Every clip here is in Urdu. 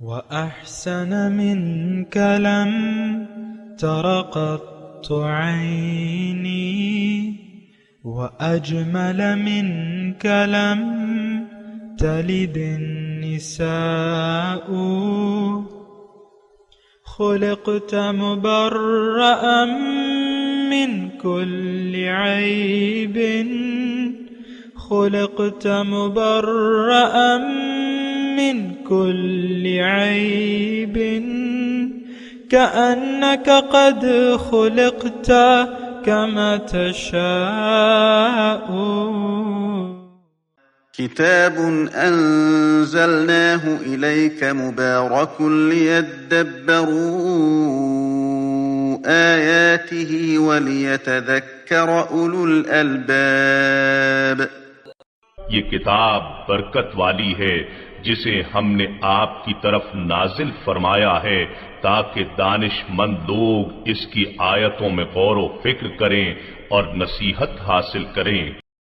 وأحسن منك لم تر قط عيني وأجمل منك لم تلد النساء خلقت مبرأ من كل عيب خلقت مبرأ من كل عيب كأنك قد خلقت كما تشاء. كتاب أنزلناه إليك مبارك ليدبروا آياته وليتذكر أولو الألباب. یہ کتاب برکت والی ہے جسے ہم نے آپ کی طرف نازل فرمایا ہے تاکہ دانش مند لوگ اس کی آیتوں میں غور و فکر کریں اور نصیحت حاصل کریں.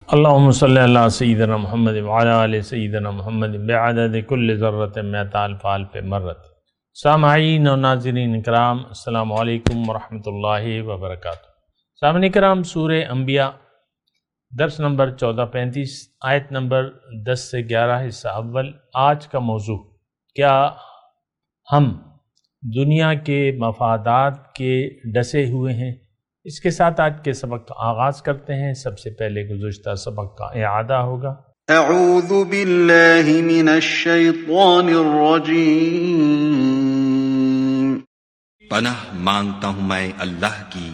اللہم صلی اللہ سیدنا محمد وعلی آل سیدنا محمد بعدد کل ذرۃ مئۃ الف الف مرۃ. سامعین و ناظرین کرام، السلام علیکم ورحمۃ اللہ وبرکاتہ. سامعین کرام، سورہ انبیاء درس نمبر 1435 آیت نمبر 10 سے 11 حصہ اول. آج کا موضوع، کیا ہم دنیا کے مفادات کے ڈسے ہوئے ہیں؟ اس کے ساتھ آج کے سبق کا آغاز کرتے ہیں. سب سے پہلے گزشتہ سبق کا اعادہ ہوگا. اعوذ باللہ من الشیطان الرجیم. پناہ مانگتا ہوں میں اللہ کی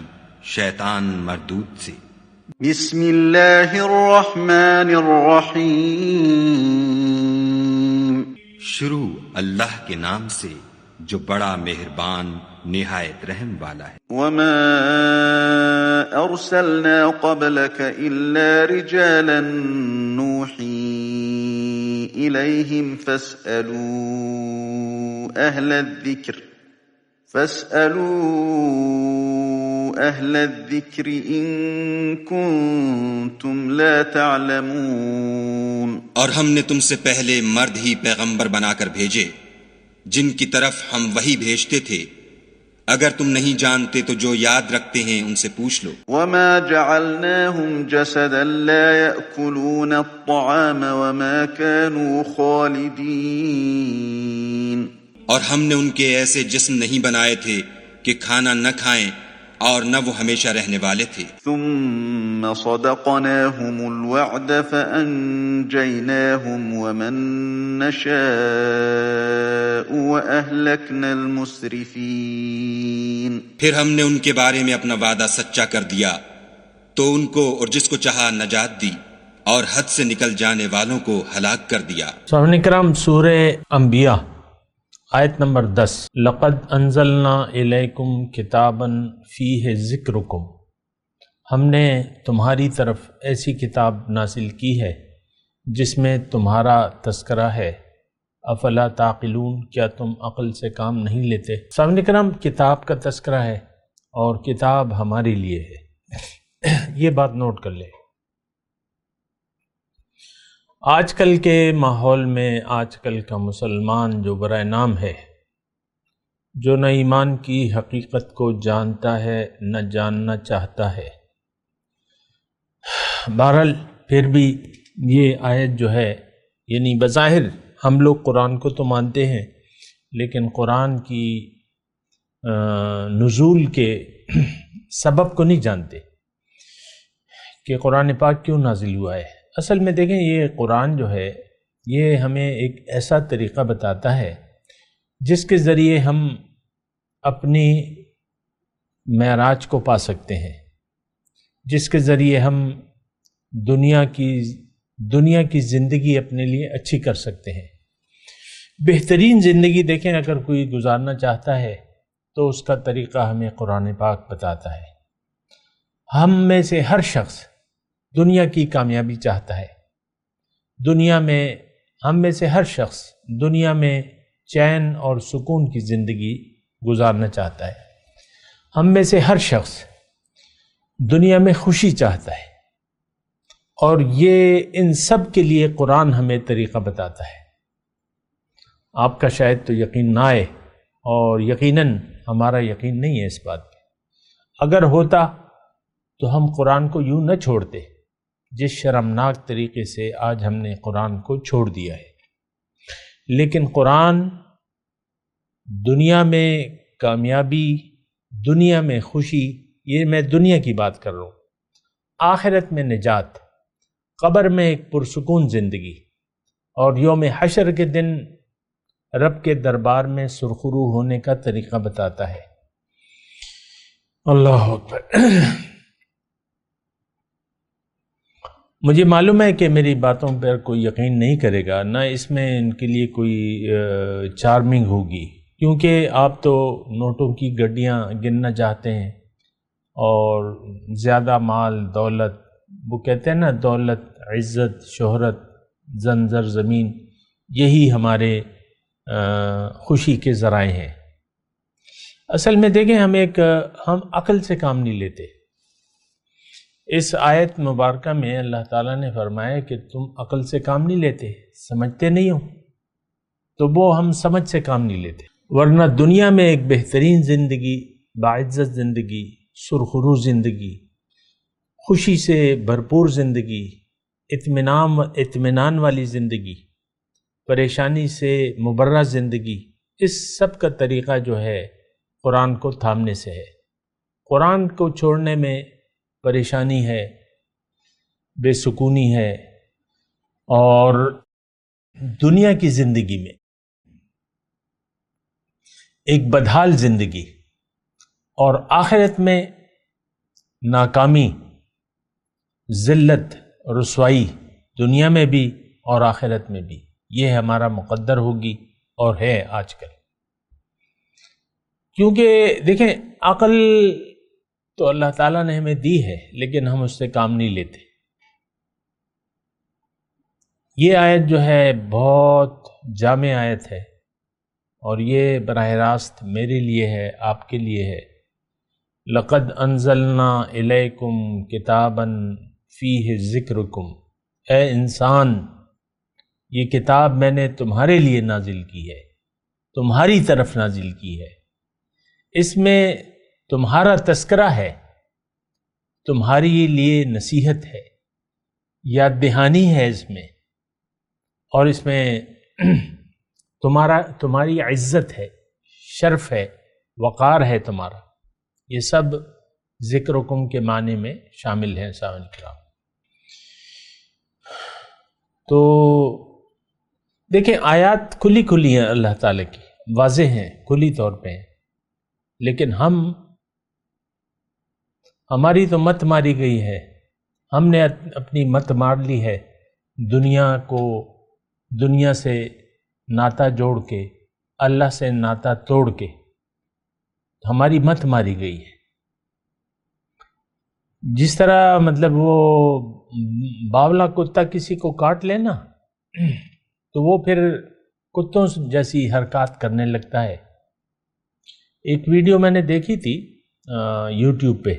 شیطان مردود سے. بسم اللہ الرحمن الرحیم. شروع اللہ کے نام سے جو بڑا مہربان نہایت رحم والا ہے. وما ارسلنا قبلك الا رجالا نوحی الیہم فاسألوا اہل الذکر ان کنتم لا تعلمون. اور ہم نے تم سے پہلے مرد ہی پیغمبر بنا کر بھیجے جن کی طرف ہم وحی بھیجتے تھے، اگر تم نہیں جانتے تو جو یاد رکھتے ہیں ان سے پوچھ لو. وما جعلناهم جسدا لا يأكلون الطعام وما كانوا خالدين. اور ہم نے ان کے ایسے جسم نہیں بنائے تھے کہ کھانا نہ کھائیں اور نہ وہ ہمیشہ رہنے والے تھے. ثم صدقناهم الوعد فأنجيناهم ومن نشاء وأهلكنا المسرفين. پھر ہم نے ان کے بارے میں اپنا وعدہ سچا کر دیا تو ان کو اور جس کو چاہا نجات دی اور حد سے نکل جانے والوں کو ہلاک کر دیا. سامعین کرام، سورہ انبیاء آیت نمبر 10. لقد انزلنا الیکم کتابا فیہ ذکرکم. ہم نے تمہاری طرف ایسی کتاب نازل کی ہے جس میں تمہارا تذکرہ ہے. افلا تعقلون، کیا تم عقل سے کام نہیں لیتے؟ سامعین کرام، کتاب کا تذکرہ ہے اور کتاب ہمارے لیے ہے. یہ بات نوٹ کر لیں. آج کل کے ماحول میں آج کل کا مسلمان جو برائے نام ہے، جو نہ ایمان کی حقیقت کو جانتا ہے نہ جاننا چاہتا ہے. بہرحال پھر بھی یہ آیت جو ہے، یعنی بظاہر ہم لوگ قرآن کو تو مانتے ہیں لیکن قرآن کی نزول کے سبب کو نہیں جانتے کہ قرآن پاک کیوں نازل ہوا ہے. اصل میں دیکھیں، یہ قرآن جو ہے یہ ہمیں ایک ایسا طریقہ بتاتا ہے جس کے ذریعے ہم اپنی معراج کو پا سکتے ہیں، جس کے ذریعے ہم دنیا کی زندگی اپنے لیے اچھی کر سکتے ہیں. بہترین زندگی دیکھیں اگر کوئی گزارنا چاہتا ہے تو اس کا طریقہ ہمیں قرآن پاک بتاتا ہے. ہم میں سے ہر شخص دنیا کی کامیابی چاہتا ہے. ہم میں سے ہر شخص دنیا میں چین اور سکون کی زندگی گزارنا چاہتا ہے. ہم میں سے ہر شخص دنیا میں خوشی چاہتا ہے، اور یہ ان سب کے لیے قرآن ہمیں طریقہ بتاتا ہے. آپ کا شاید تو یقین نہ آئے، اور یقیناً ہمارا یقین نہیں ہے اس بات پہ۔ اگر ہوتا تو ہم قرآن کو یوں نہ چھوڑتے جس شرمناک طریقے سے آج ہم نے قرآن کو چھوڑ دیا ہے۔ لیکن قرآن دنیا میں کامیابی، دنیا میں خوشی، یہ میں دنیا کی بات کر رہا ہوں، آخرت میں نجات، قبر میں ایک پرسکون زندگی، اور یوم حشر کے دن رب کے دربار میں سرخرو ہونے کا طریقہ بتاتا ہے۔ اللہ اکبر۔ مجھے معلوم ہے کہ میری باتوں پر کوئی یقین نہیں کرے گا، نہ اس میں ان کے لیے کوئی چارمنگ ہوگی، کیونکہ آپ تو نوٹوں کی گڈیاں گننا چاہتے ہیں، اور زیادہ مال، دولت، وہ کہتے ہیں نا دولت، عزت، شہرت، زنزر زمین، یہی ہمارے خوشی کے ذرائع ہیں۔ اصل میں دیکھیں ہم عقل سے کام نہیں لیتے۔ اس آیت مبارکہ میں اللہ تعالیٰ نے فرمایا کہ تم عقل سے کام نہیں لیتے، سمجھتے نہیں ہو، تو وہ ہم سمجھ سے کام نہیں لیتے، ورنہ دنیا میں ایک بہترین زندگی، باعزت زندگی، سرخرو زندگی، خوشی سے بھرپور زندگی، اطمینان والی زندگی، پریشانی سے مبرہ زندگی، اس سب کا طریقہ جو ہے قرآن کو تھامنے سے ہے۔ قرآن کو چھوڑنے میں پریشانی ہے، بے سکونی ہے، اور دنیا کی زندگی میں ایک بدحال زندگی، اور آخرت میں ناکامی، ذلت، رسوائی، دنیا میں بھی اور آخرت میں بھی، یہ ہمارا مقدر ہوگی اور ہے آج کل۔ کیونکہ دیکھیں عقل تو اللہ تعالیٰ نے ہمیں دی ہے، لیکن ہم اس سے کام نہیں لیتے۔ یہ آیت جو ہے بہت جامع آیت ہے، اور یہ براہ راست میرے لیے ہے، آپ کے لیے ہے۔ لَقَدْ أَنزَلْنَا إِلَيْكُمْ كِتَابًا فِيهِ ذِكْرُكُمْ، اے انسان، یہ کتاب میں نے تمہارے لیے نازل کی ہے، تمہاری طرف نازل کی ہے، اس میں تمہارا تذکرہ ہے، تمہاری لیے نصیحت ہے، یاد دہانی ہے اس میں، اور اس میں تمہاری عزت ہے، شرف ہے، وقار ہے تمہارا، یہ سب ذکرکم کے معنی میں شامل ہیں سامعین کرام۔ تو دیکھیں آیات کھلی ہیں اللہ تعالیٰ کی، واضح ہیں، کھلی طور پہ ہیں، لیکن ہماری تو مت ماری گئی ہے، ہم نے اپنی مت مار لی ہے، دنیا سے ناتا جوڑ کے، اللہ سے ناتا توڑ کے ہماری مت ماری گئی ہے۔ جس طرح مطلب وہ باولا کتا کسی کو کاٹ لینا تو وہ پھر کتوں جیسی حرکات کرنے لگتا ہے۔ ایک ویڈیو میں نے دیکھی تھی یوٹیوب پہ،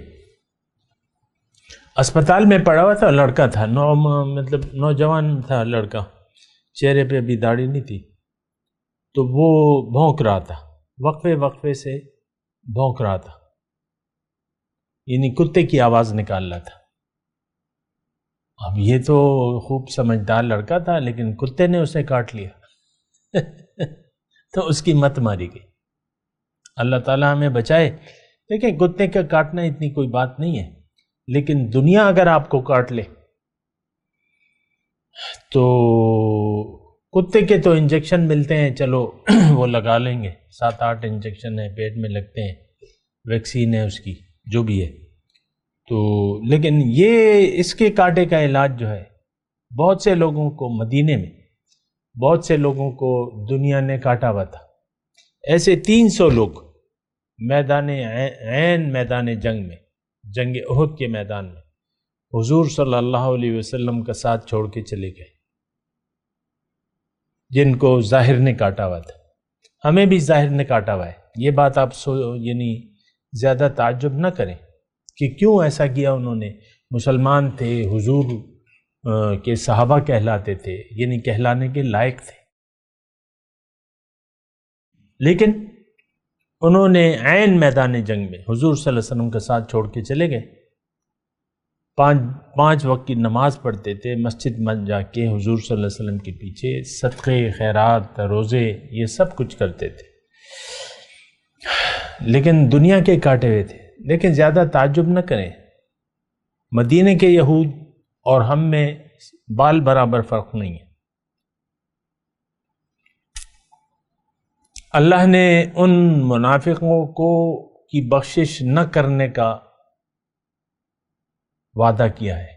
اسپتال میں پڑا ہوا تھا، لڑکا تھا، نوجوان تھا لڑکا، چہرے پہ ابھی داڑھی نہیں تھی، تو وہ بھونک رہا تھا، وقفے سے بھونک رہا تھا، یعنی کتے کی آواز نکال رہا تھا۔ اب یہ تو خوب سمجھدار لڑکا تھا، لیکن کتے نے اسے کاٹ لیا تو اس کی مت ماری گئی۔ اللہ تعالیٰ ہمیں بچائے۔ دیکھیں کتے کا کاٹنا اتنی کوئی بات نہیں ہے، لیکن دنیا اگر آپ کو کاٹ لے تو کتے کے تو انجیکشن ملتے ہیں، چلو وہ لگا لیں گے، 7-8 انجیکشن ہیں پیٹ میں لگتے ہیں، ویکسین ہے اس کی، جو بھی ہے تو، لیکن یہ اس کے کاٹے کا علاج جو ہے بہت سے لوگوں کو مدینے میں، بہت سے لوگوں کو دنیا نے کاٹا ہوا تھا۔ ایسے 300 لوگ میدان جنگ میں، جنگ احد کے میدان میں حضور صلی اللہ علیہ وسلم کا ساتھ چھوڑ کے چلے گئے، جن کو ظاہر نے کاٹا ہوا تھا۔ ہمیں بھی ظاہر نے کاٹا ہوا ہے، یہ بات آپ یعنی زیادہ تعجب نہ کریں کہ کیوں ایسا کیا انہوں نے۔ مسلمان تھے، حضور کے صحابہ کہلاتے تھے، یعنی کہلانے کے لائق تھے، لیکن انہوں نے عین میدان جنگ میں حضور صلی اللہ علیہ وسلم کے ساتھ چھوڑ کے چلے گئے. 5 وقت کی نماز پڑھتے تھے، مسجد میں جا کے حضور صلی اللہ علیہ وسلم کے پیچھے صدقے، خیرات، روزے، یہ سب کچھ کرتے تھے، لیکن دنیا کے کاٹے ہوئے تھے. لیکن زیادہ تعجب نہ کریں، مدینے کے یہود اور ہم میں بال برابر فرق نہیں ہے. اللہ نے ان منافقوں کو کی بخشش نہ کرنے کا وعدہ کیا ہے.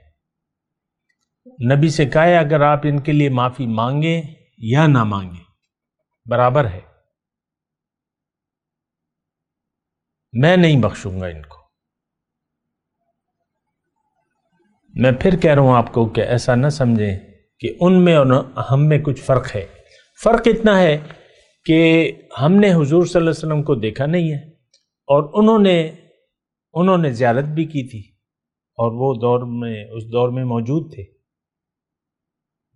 نبی سے کہا ہے اگر آپ ان کے لیے معافی مانگیں یا نہ مانگیں برابر ہے، میں نہیں بخشوں گا ان کو. میں پھر کہہ رہا ہوں آپ کو کہ ایسا نہ سمجھیں کہ ان میں اور ہم میں کچھ فرق ہے. فرق اتنا ہے کہ ہم نے حضور صلی اللہ علیہ وسلم کو دیکھا نہیں ہے، اور انہوں نے زیارت بھی کی تھی، اور وہ اس دور میں موجود تھے،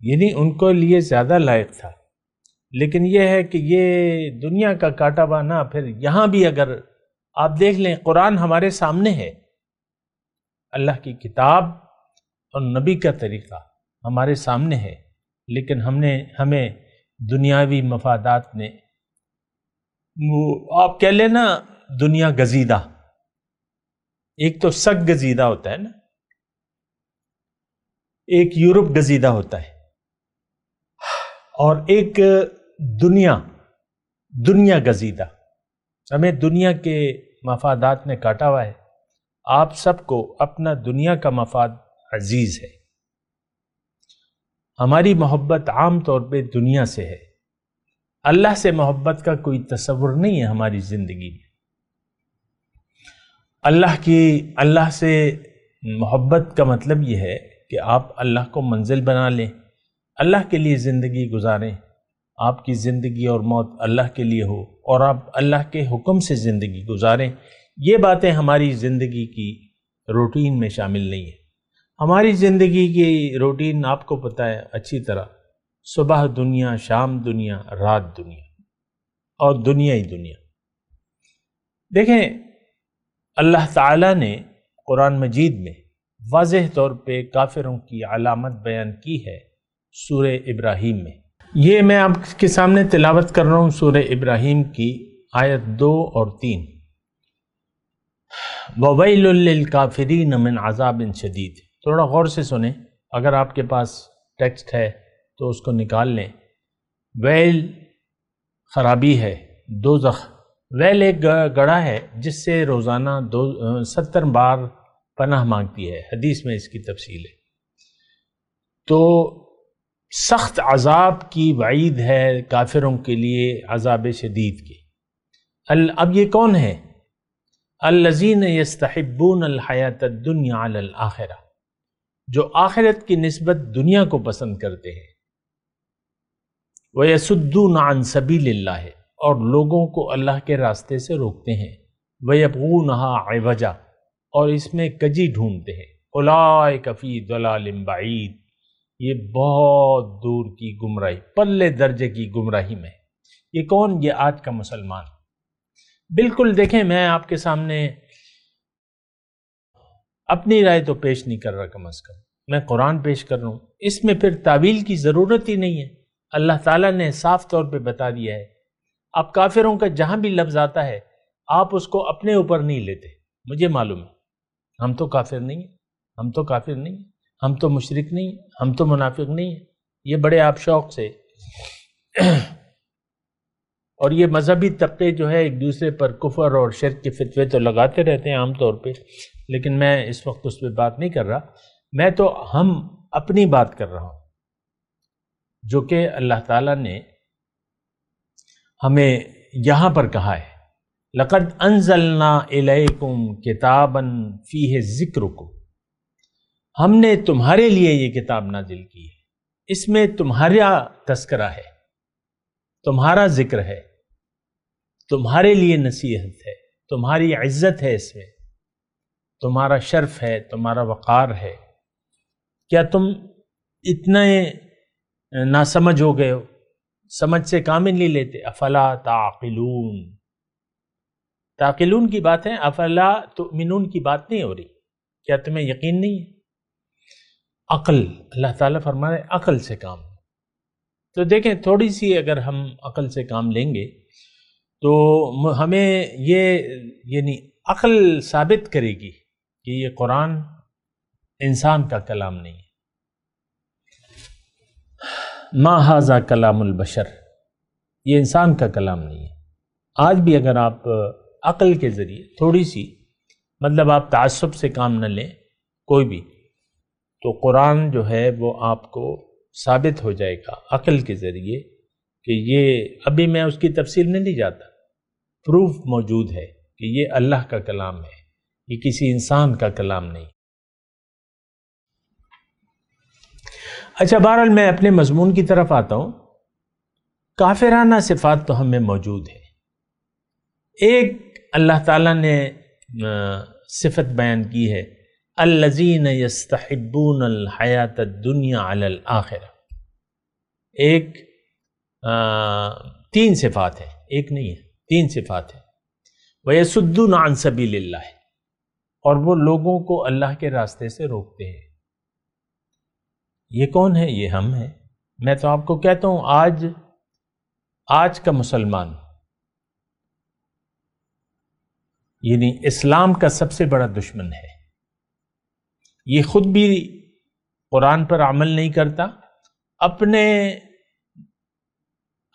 یعنی ان کو لیے زیادہ لائق تھا. لیکن یہ ہے کہ یہ دنیا کا کاٹا بانا. پھر یہاں بھی اگر آپ دیکھ لیں، قرآن ہمارے سامنے ہے، اللہ کی کتاب اور نبی کا طریقہ ہمارے سامنے ہے، لیکن ہمیں دنیاوی مفادات نے، آپ کہہ لیں نا دنیا گزیدہ، ایک تو سگ گزیدہ ہوتا ہے نا، ایک یورپ گزیدہ ہوتا ہے، اور ایک دنیا گزیدہ. ہمیں دنیا کے مفادات نے کاٹا ہوا ہے. آپ سب کو اپنا دنیا کا مفاد عزیز ہے. ہماری محبت عام طور پہ دنیا سے ہے. اللہ سے محبت کا کوئی تصور نہیں ہے ہماری زندگی میں. اللہ سے محبت کا مطلب یہ ہے کہ آپ اللہ کو منزل بنا لیں، اللہ کے لیے زندگی گزاریں، آپ کی زندگی اور موت اللہ کے لیے ہو، اور آپ اللہ کے حکم سے زندگی گزاریں. یہ باتیں ہماری زندگی کی روٹین میں شامل نہیں ہیں. ہماری زندگی کی روٹین آپ کو پتہ ہے اچھی طرح، صبح دنیا، شام دنیا، رات دنیا، اور دنیا ہی دنیا. دیکھیں، اللہ تعالیٰ نے قرآن مجید میں واضح طور پہ کافروں کی علامت بیان کی ہے سورہ ابراہیم میں. یہ میں آپ کے سامنے تلاوت کر رہا ہوں سورہ ابراہیم کی آیت 2 اور 3. وَوَيْلٌ لِّلْكَافِرِينَ مِنْ عَذَابٍ شَدِيدٍ. تھوڑا غور سے سنیں، اگر آپ کے پاس ٹیکسٹ ہے تو اس کو نکال لیں. ویل خرابی ہے، دوزخ. ویل ایک گڑھا ہے جس سے روزانہ 70 بار پناہ مانگتی ہے، حدیث میں اس کی تفصیل ہے. تو سخت عذاب کی وعید ہے کافروں کے لیے، عذاب شدید کی. اب یہ کون ہے؟ الذین یستحبون الحیات الدنیا علی الآخرہ، جو آخرت کی نسبت دنیا کو پسند کرتے ہیں. وَيَسُدُّونَ عَن سَبِيلِ اللَّهِ، اور لوگوں کو اللہ کے راستے سے روکتے ہیں. وَيَبْغُونَهَا عِوَجًا، اور اس میں کجی ڈھونڈتے ہیں. أُولَٰئِكَ فِي ضَلَالٍ بَعِيدٍ، یہ بہت دور کی گمراہی، پلے درجے کی گمراہی میں. یہ کون؟ یہ آج کا مسلمان. بالکل دیکھیں، میں آپ کے سامنے اپنی رائے تو پیش نہیں کر رہا، کم از کم میں قرآن پیش کر رہا ہوں. اس میں پھر تعویل کی ضرورت ہی نہیں ہے. اللہ تعالیٰ نے صاف طور پہ بتا دیا ہے. اب کافروں کا جہاں بھی لفظ آتا ہے آپ اس کو اپنے اوپر نہیں لیتے. مجھے معلوم ہے ہم تو کافر نہیں ہیں، ہم تو کافر نہیں ہیں، ہم تو مشرک نہیں ہیں، ہم تو منافق نہیں ہیں. یہ بڑے آپ شوق سے اور یہ مذہبی طبقے جو ہے ایک دوسرے پر کفر اور شرک کے فتوے تو لگاتے رہتے ہیں عام طور پہ، لیکن میں اس وقت اس پہ بات نہیں کر رہا. میں تو ہم اپنی بات کر رہا ہوں، جو کہ اللہ تعالیٰ نے ہمیں یہاں پر کہا ہے. لَقَدْ أَنزَلْنَا إِلَيْكُمْ كِتَابًا فِيهِ ذِكْرُكُمْ، ہم نے تمہارے لیے یہ کتاب نازل کی ہے، اس میں تمہارا تذکرہ ہے، تمہارا ذکر ہے، تمہارے لیے نصیحت ہے، تمہاری عزت ہے، اس میں تمہارا شرف ہے، تمہارا وقار ہے. کیا تم اتنے ناسمجھ ہو گئے ہو؟ سمجھ سے کام نہیں لیتے. افلا تعقلون، تعقلون کی بات ہے، افلا تؤمنون کی بات نہیں ہو رہی. کیا تمہیں یقین نہیں ہے؟ عقل، اللہ تعالیٰ فرما رہے عقل سے کام. تو دیکھیں تھوڑی سی اگر ہم عقل سے کام لیں گے تو ہمیں یہ یعنی عقل ثابت کرے گی کہ یہ قرآن انسان کا کلام نہیں ہے. ما ھذا کلام البشر، یہ انسان کا کلام نہیں ہے. آج بھی اگر آپ عقل کے ذریعے تھوڑی سی مطلب آپ تعصب سے کام نہ لیں کوئی بھی، تو قرآن جو ہے وہ آپ کو ثابت ہو جائے گا عقل کے ذریعے کہ یہ، ابھی میں اس کی تفصیل میں نہیں جاتا، پروف موجود ہے کہ یہ اللہ کا کلام ہے، یہ کسی انسان کا کلام نہیں. اچھا بہرحال میں اپنے مضمون کی طرف آتا ہوں. کافرانہ صفات تو ہمیں موجود ہے. ایک اللہ تعالیٰ نے صفت بیان کی ہے، الذین یستحبون الحیات الدنیا علی الآخرہ. ایک 3 صفات ہیں، ایک نہیں ہے، 3 صفات ہیں. وَيَصُدُّونَ عَن سَبِيلِ اللَّهِ، اور وہ لوگوں کو اللہ کے راستے سے روکتے ہیں. یہ کون ہے؟ یہ ہم ہیں. میں تو آپ کو کہتا ہوں آج کا مسلمان یعنی اسلام کا سب سے بڑا دشمن ہے. یہ خود بھی قرآن پر عمل نہیں کرتا،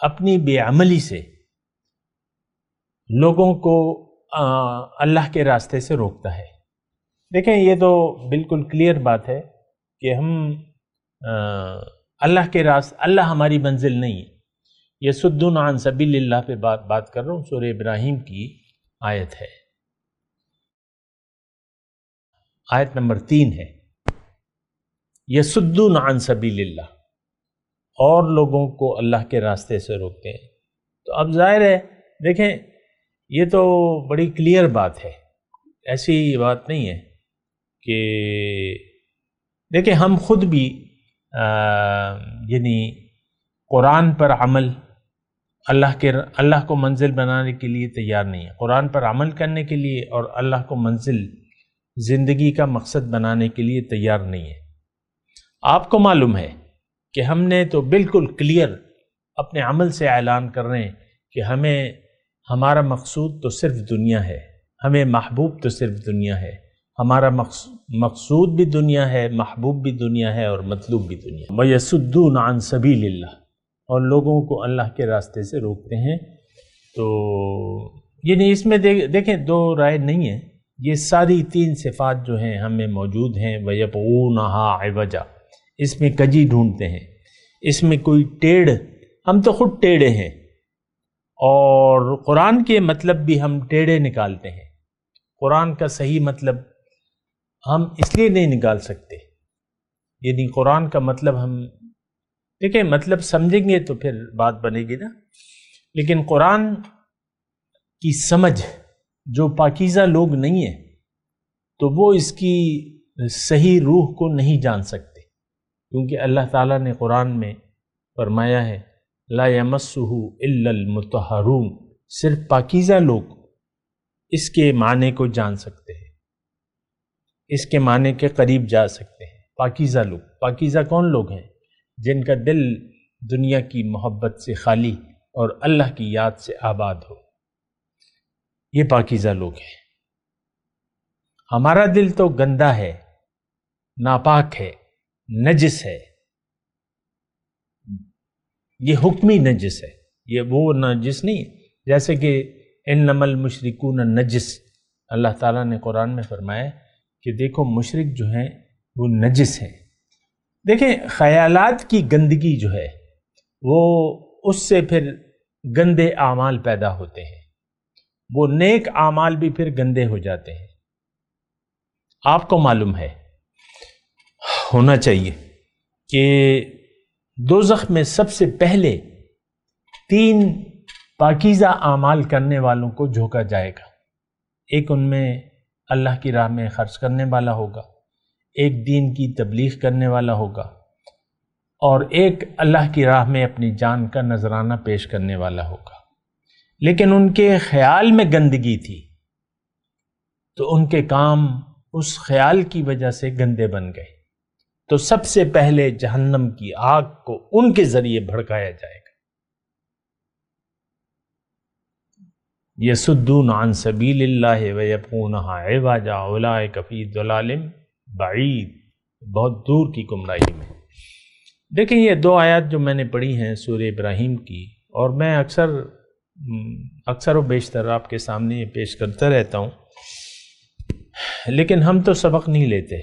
اپنی بے عملی سے لوگوں کو اللہ کے راستے سے روکتا ہے. دیکھیں یہ تو بالکل کلیئر بات ہے کہ ہم اللہ کے راستے، اللہ ہماری منزل نہیں ہے. یصدون عن سبیل اللہ پہ بات کر رہا ہوں، سورہ ابراہیم کی آیت ہے، آیت نمبر 3 ہے. یصدون عن سبیل اللہ، اور لوگوں کو اللہ کے راستے سے روکتے ہیں. تو اب ظاہر ہے دیکھیں یہ تو بڑی کلیئر بات ہے، ایسی بات نہیں ہے کہ دیکھیں ہم خود بھی یعنی قرآن پر عمل، اللہ کو منزل بنانے کے لیے تیار نہیں ہے. قرآن پر عمل کرنے کے لیے اور اللہ کو منزل زندگی کا مقصد بنانے کے لیے تیار نہیں ہے. آپ کو معلوم ہے کہ ہم نے تو بالکل کلیئر اپنے عمل سے اعلان کر رہے ہیں کہ ہمارا مقصود تو صرف دنیا ہے، ہمیں محبوب تو صرف دنیا ہے. ہمارا مقصود بھی دنیا ہے، محبوب بھی دنیا ہے، اور مطلوب بھی دنیا ہے. وَيَصُدُّونَ عَن سَبِيلِ اللَّهِ، اور لوگوں کو اللہ کے راستے سے روکتے ہیں. تو یعنی اس میں دیکھیں 2 رائے نہیں ہیں. یہ ساری 3 صفات جو ہیں ہمیں موجود ہیں. وَيَبْغُونَهَا عِوَجًا، اس میں کجی ڈھونڈتے ہیں، اس میں کوئی ٹیڑھ، ہم تو خود ٹیڑھے ہیں، اور قرآن کے مطلب بھی ہم ٹیڑھے نکالتے ہیں. قرآن کا صحیح مطلب ہم اس لیے نہیں نکال سکتے، یعنی قرآن کا مطلب ہم دیکھیں مطلب سمجھیں گے تو پھر بات بنے گی نا. لیکن قرآن کی سمجھ جو پاکیزہ لوگ نہیں ہیں تو وہ اس کی صحیح روح کو نہیں جان سکتے، کیونکہ اللہ تعالیٰ نے قرآن میں فرمایا ہے لا یمسہ الا المطہرون، صرف پاکیزہ لوگ اس کے معنی کو جان سکتے ہیں، اس کے معنی کے قریب جا سکتے ہیں. پاکیزہ لوگ، پاکیزہ کون لوگ ہیں؟ جن کا دل دنیا کی محبت سے خالی اور اللہ کی یاد سے آباد ہو، یہ پاکیزہ لوگ ہیں. ہمارا دل تو گندا ہے، ناپاک ہے، نجس ہے. یہ حکمی نجس ہے، یہ وہ نجس نہیں ہے جیسے کہ انما المشرکون نجس. اللہ تعالیٰ نے قرآن میں فرمایا کہ دیکھو مشرک جو ہیں وہ نجس ہیں. دیکھیں خیالات کی گندگی جو ہے وہ اس سے پھر گندے اعمال پیدا ہوتے ہیں، وہ نیک اعمال بھی پھر گندے ہو جاتے ہیں. آپ کو معلوم ہے، ہونا چاہیے کہ دوزخ میں سب سے پہلے 3 پاکیزہ اعمال کرنے والوں کو جھونکا جائے گا. ایک ان میں اللہ کی راہ میں خرچ کرنے والا ہوگا، ایک دین کی تبلیغ کرنے والا ہوگا، اور ایک اللہ کی راہ میں اپنی جان کا نذرانہ پیش کرنے والا ہوگا، لیکن ان کے خیال میں گندگی تھی تو ان کے کام اس خیال کی وجہ سے گندے بن گئے، تو سب سے پہلے جہنم کی آگ کو ان کے ذریعے بھڑکایا جائے گا۔ یصدون عن سبیل اللہ ویبغونہا عوجا اولئک فی ضلال بعید، بہت دور کی گمراہی میں۔ دیکھیں یہ دو آیات جو میں نے پڑھی ہیں سورہ ابراہیم کی، اور میں اکثر و بیشتر آپ کے سامنے یہ پیش کرتا رہتا ہوں، لیکن ہم تو سبق نہیں لیتے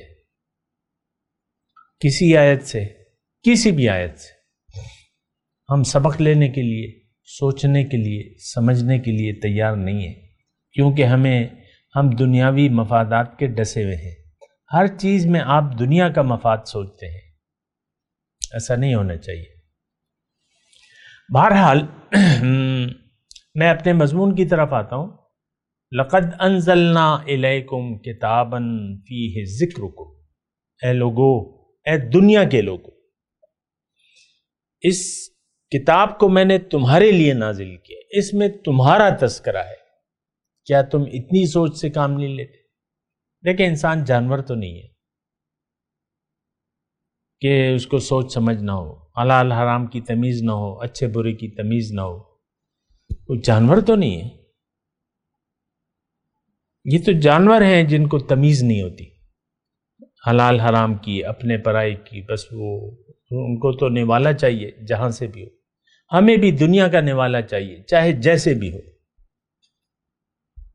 کسی آیت سے، کسی بھی آیت سے۔ ہم سبق لینے کے لیے، سوچنے کے لیے، سمجھنے کے لیے تیار نہیں ہیں، کیونکہ ہم دنیاوی مفادات کے ڈسے ہوئے ہیں۔ ہر چیز میں آپ دنیا کا مفاد سوچتے ہیں، ایسا نہیں ہونا چاہیے۔ بہرحال میں اپنے مضمون کی طرف آتا ہوں۔ لقد انزلنا الیکم کتابا فیہ ذکرکم، اے لوگو، اے دنیا کے لوگو، اس کتاب کو میں نے تمہارے لیے نازل کیا، اس میں تمہارا تذکرہ ہے۔ کیا تم اتنی سوچ سے کام نہیں لیتے؟ دیکھیں انسان جانور تو نہیں ہے کہ اس کو سوچ سمجھ نہ ہو، حلال حرام کی تمیز نہ ہو، اچھے برے کی تمیز نہ ہو۔ وہ جانور تو نہیں ہے، یہ تو جانور ہیں جن کو تمیز نہیں ہوتی حلال حرام کی، اپنے پرائے کی، بس ان کو تو نوالا چاہیے جہاں سے بھی ہو۔ ہمیں بھی دنیا کا نوالا چاہیے، چاہے جیسے بھی ہو۔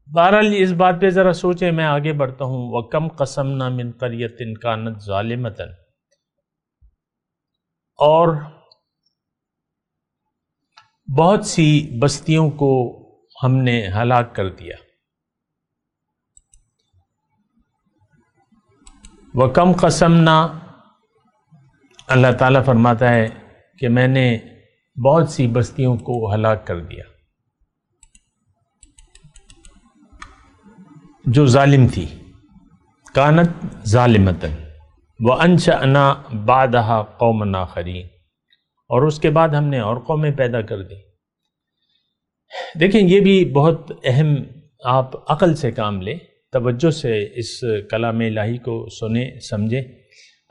بہرحال اس بات پہ ذرا سوچیں، میں آگے بڑھتا ہوں۔ وَكَمْ قَسَمْنَا مِنْ قَرْيَةٍ كَانَتْ ظَالِمَةً، اور بہت سی بستیوں کو ہم نے ہلاک کر دیا۔ وَكَمْ قَسَمْنَا، اللہ تعالیٰ فرماتا ہے کہ میں نے بہت سی بستیوں کو ہلاک کر دیا جو ظالم تھی۔ کانت ظالمتن وانشأنا بعدها قوما آخرین، اور اس کے بعد ہم نے اور قومیں پیدا کر دی۔ دیکھیں یہ بھی بہت اہم، آپ عقل سے کام لیں، توجہ سے اس کلام الہی کو سنیں سمجھیں۔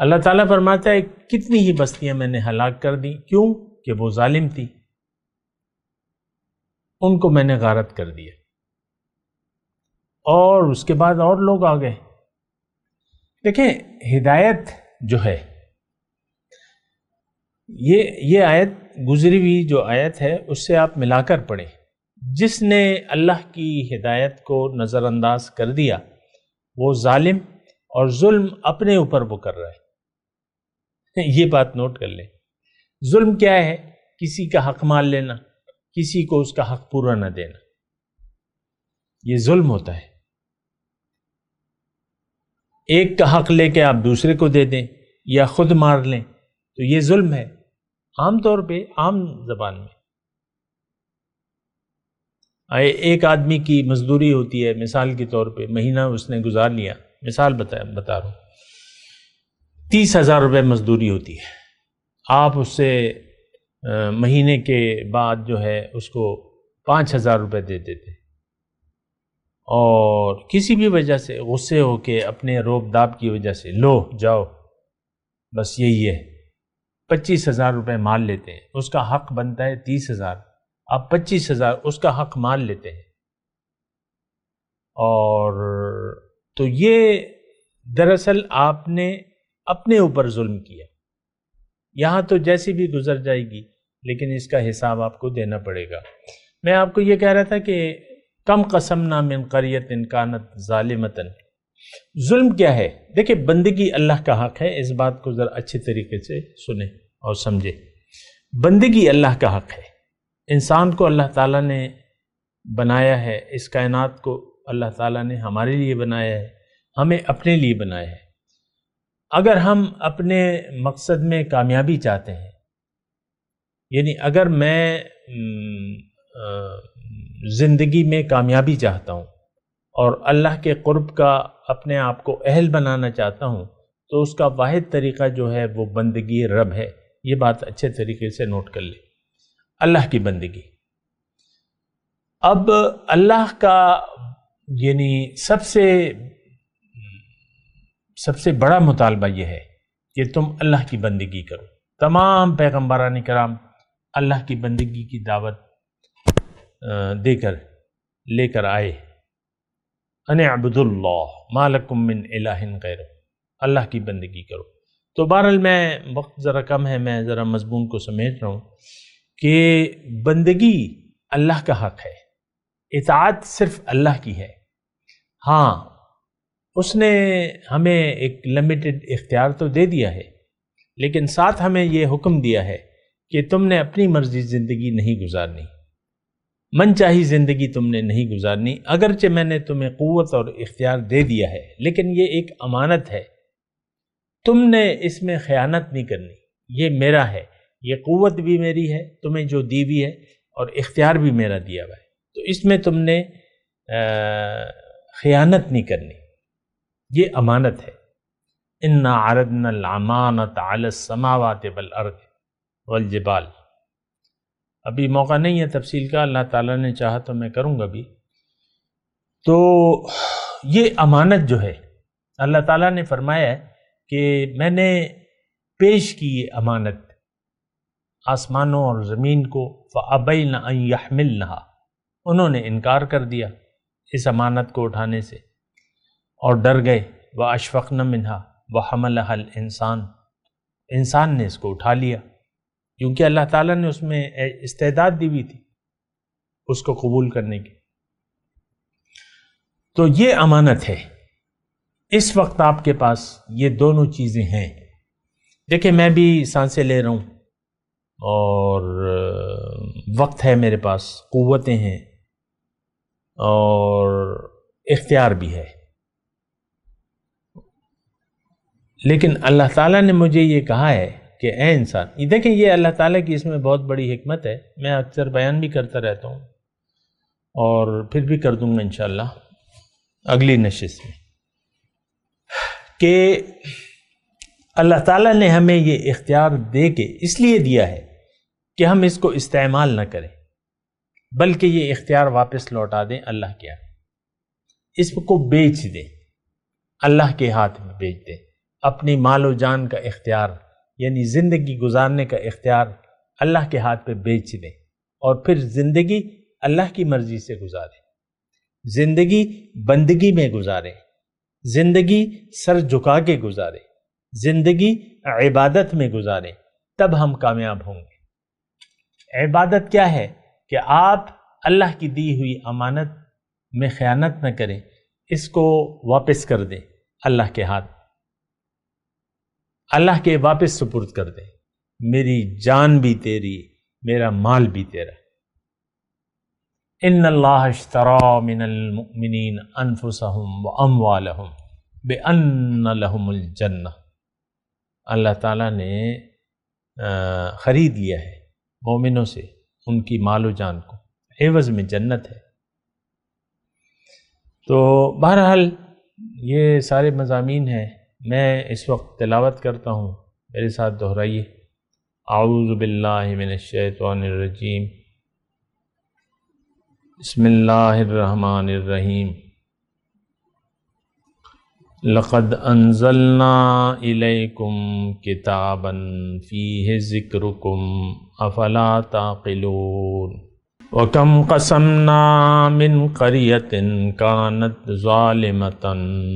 اللہ تعالیٰ فرماتا ہے کتنی ہی بستیاں میں نے ہلاک کر دی، کیوں کہ وہ ظالم تھی، ان کو میں نے غارت کر دیا، اور اس کے بعد اور لوگ آ گئے۔ دیکھیں ہدایت جو ہے، یہ آیت گزری ہوئی جو آیت ہے اس سے آپ ملا کر پڑھیں۔ جس نے اللہ کی ہدایت کو نظر انداز کر دیا وہ ظالم، اور ظلم اپنے اوپر وہ کر رہا ہے۔ یہ بات نوٹ کر لیں، ظلم کیا ہے؟ کسی کا حق مال لینا، کسی کو اس کا حق پورا نہ دینا، یہ ظلم ہوتا ہے۔ ایک کا حق لے کے آپ دوسرے کو دے دیں یا خود مار لیں تو یہ ظلم ہے، عام طور پہ، عام زبان میں۔ ایک آدمی کی مزدوری ہوتی ہے، مثال کے طور پہ مہینہ اس نے گزار لیا، مثال بتا رہا ہوں، 30,000 روپے مزدوری ہوتی ہے، آپ اس سے مہینے کے بعد جو ہے اس کو 5,000 روپے دے دیتے، اور کسی بھی وجہ سے غصے ہو کے، اپنے روب داب کی وجہ سے، لو جاؤ بس یہی ہے، 25,000 روپے مال لیتے ہیں، اس کا حق بنتا ہے 30,000، آپ 25,000 اس کا حق مال لیتے ہیں، اور تو یہ دراصل آپ نے اپنے اوپر ظلم کیا۔ یہاں تو جیسی بھی گزر جائے گی، لیکن اس کا حساب آپ کو دینا پڑے گا۔ میں آپ کو یہ کہہ رہا تھا کہ کم قسمنا من قریۃ کانت ظالمۃ، ظلم کیا ہے؟ دیکھیں بندگی اللہ کا حق ہے، اس بات کو ذرا اچھے طریقے سے سنیں اور سمجھیں۔ بندگی اللہ کا حق ہے، انسان کو اللہ تعالیٰ نے بنایا ہے، اس کائنات کو اللہ تعالیٰ نے ہمارے لیے بنایا ہے، ہمیں اپنے لیے بنایا ہے۔ اگر ہم اپنے مقصد میں کامیابی چاہتے ہیں، یعنی اگر میں زندگی میں کامیابی چاہتا ہوں اور اللہ کے قرب کا اپنے آپ کو اہل بنانا چاہتا ہوں، تو اس کا واحد طریقہ جو ہے وہ بندگی رب ہے، یہ بات اچھے طریقے سے نوٹ کر لیں. اللہ کی بندگی. اب اللہ کا یعنی سب سے بڑا مطالبہ یہ ہے کہ تم اللہ کی بندگی کرو. تمام پیغمبران کرام اللہ کی بندگی کی دعوت لے کر آئے. ان اعبدوا اللہ ما لکم من الہ غیرہ، اللہ کی بندگی کرو. تو بہرحال میں وقت ذرا کم ہے، میں ذرا مضمون کو سمیٹ رہا ہوں کہ بندگی اللہ کا حق ہے، اطاعت صرف اللہ کی ہے. ہاں اس نے ہمیں ایک لمیٹڈ اختیار تو دے دیا ہے، لیکن ساتھ ہمیں یہ حکم دیا ہے کہ تم نے اپنی مرضی زندگی نہیں گزارنی، من چاہی زندگی تم نے نہیں گزارنی. اگرچہ میں نے تمہیں قوت اور اختیار دے دیا ہے، لیکن یہ ایک امانت ہے، تم نے اس میں خیانت نہیں کرنی. یہ میرا ہے، یہ قوت بھی میری ہے تمہیں جو دی ہوئی ہے، اور اختیار بھی میرا دیا ہوا ہے، تو اس میں تم نے خیانت نہیں کرنی. یہ امانت ہے. انا عرضنا الامانۃ علی السماوات والارض والجبال. ابھی موقع نہیں ہے تفصیل کا، اللہ تعالیٰ نے چاہا تو میں کروں گا بھی. تو یہ امانت جو ہے اللہ تعالیٰ نے فرمایا ہے کہ میں نے پیش کی یہ امانت آسمانوں اور زمین کو، فَأَبَيْنَ أَن يَحْمِلْنَهَا، انہوں نے انکار کر دیا اس امانت کو اٹھانے سے اور ڈر گئے. وَأَشْفَقْنَ مِنْهَا وَحَمَلَهَا الْإِنسان، انسان نے اس کو اٹھا لیا کیونکہ اللہ تعالیٰ نے اس میں استعداد دی ہوئی تھی اس کو قبول کرنے کی. تو یہ امانت ہے. اس وقت آپ کے پاس یہ دونوں چیزیں ہیں. دیکھیں میں بھی سانسیں لے رہا ہوں اور وقت ہے میرے پاس، قوتیں ہیں اور اختیار بھی ہے، لیکن اللہ تعالیٰ نے مجھے یہ کہا ہے کہ اے انسان، یہ دیکھیں یہ اللہ تعالیٰ کی اس میں بہت بڑی حکمت ہے. میں اکثر بیان بھی کرتا رہتا ہوں اور پھر بھی کر دوں گا انشاءاللہ اگلی نشست میں، کہ اللہ تعالیٰ نے ہمیں یہ اختیار دے کے اس لیے دیا ہے کہ ہم اس کو استعمال نہ کریں، بلکہ یہ اختیار واپس لوٹا دیں اللہ کے ہاتھ، اس کو بیچ دیں، اللہ کے ہاتھ میں بیچ دیں. اپنی مال و جان کا اختیار یعنی زندگی گزارنے کا اختیار اللہ کے ہاتھ پہ بیچ دیں، اور پھر زندگی اللہ کی مرضی سے گزاریں، زندگی بندگی میں گزاریں، زندگی سر جھکا کے گزاریں، زندگی عبادت میں گزاریں، تب ہم کامیاب ہوں گے. عبادت کیا ہے؟ کہ آپ اللہ کی دی ہوئی امانت میں خیانت نہ کریں، اس کو واپس کر دیں اللہ کے ہاتھ، اللہ کے واپس سپرد کر دیں. میری جان بھی تیری، میرا مال بھی تیرا. ان اللہ اشترى من المؤمنین انفسهم واموالهم بان لهم الجنہ. اللہ تعالیٰ نے خرید لیا ہے مومنوں سے ان کی مال و جان کو، عوض میں جنت ہے. تو بہرحال یہ سارے مضامین ہیں. میں اس وقت تلاوت کرتا ہوں، میرے ساتھ دہرائیے. اعوذ باللہ من الشیطان الرجیم، بسم اللہ الرحمن الرحیم. لقد انزلنا الیکم کتابا فیہ ذکرکم افلا تعقلون. وَكَمْ قَسَمْنَا مِنْ قَرْيَةٍ كَانَتْ ظَالِمَةً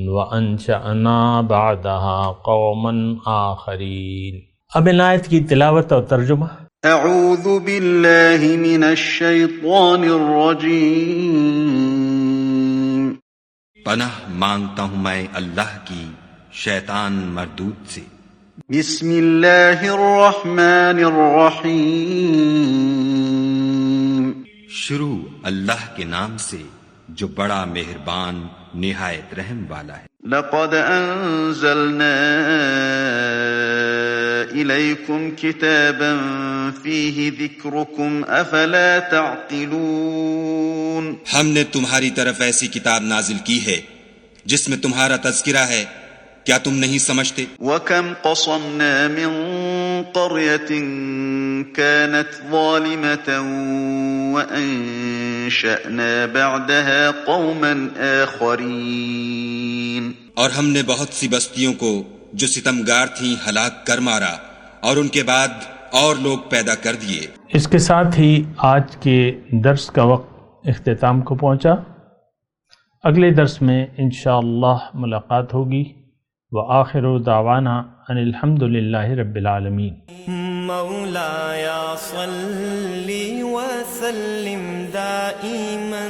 وَأَنشَأْنَا بَعْدَهَا قَوْمًا آخَرِينَ. اب ان آیت کی تلاوت اور ترجمہ. اعوذ باللہ من الشیطان الرجیم. پناہ مانگتا ہوں میں اللہ کی شیطان مردود سے. بسم اللہ الرحمن الرحیم. شروع اللہ کے نام سے جو بڑا مہربان نہایت رحم والا ہے. لقد انزلنا الیکم کتابا فیہ ذکرکم افلا تعقلون. ہم نے تمہاری طرف ایسی کتاب نازل کی ہے جس میں تمہارا تذکرہ ہے، کیا تم نہیں سمجھتے؟ وَكَمْ قَصَمْنَا مِن قرية كانت ظالمة وأنشأنا بعدها قوما آخرين. اور ہم نے بہت سی بستیوں کو جو ستمگار تھیں ہلاک کر مارا اور ان کے بعد اور لوگ پیدا کر دیے. اس کے ساتھ ہی آج کے درس کا وقت اختتام کو پہنچا. اگلے درس میں انشاءاللہ ملاقات ہوگی. وآخر دعوانا ان الحمد للہ رب العالمین. مولاي صل وسلم دائما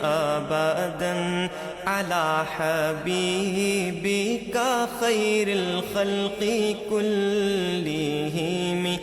ابدا على حبيبك خير الخلق كلهم.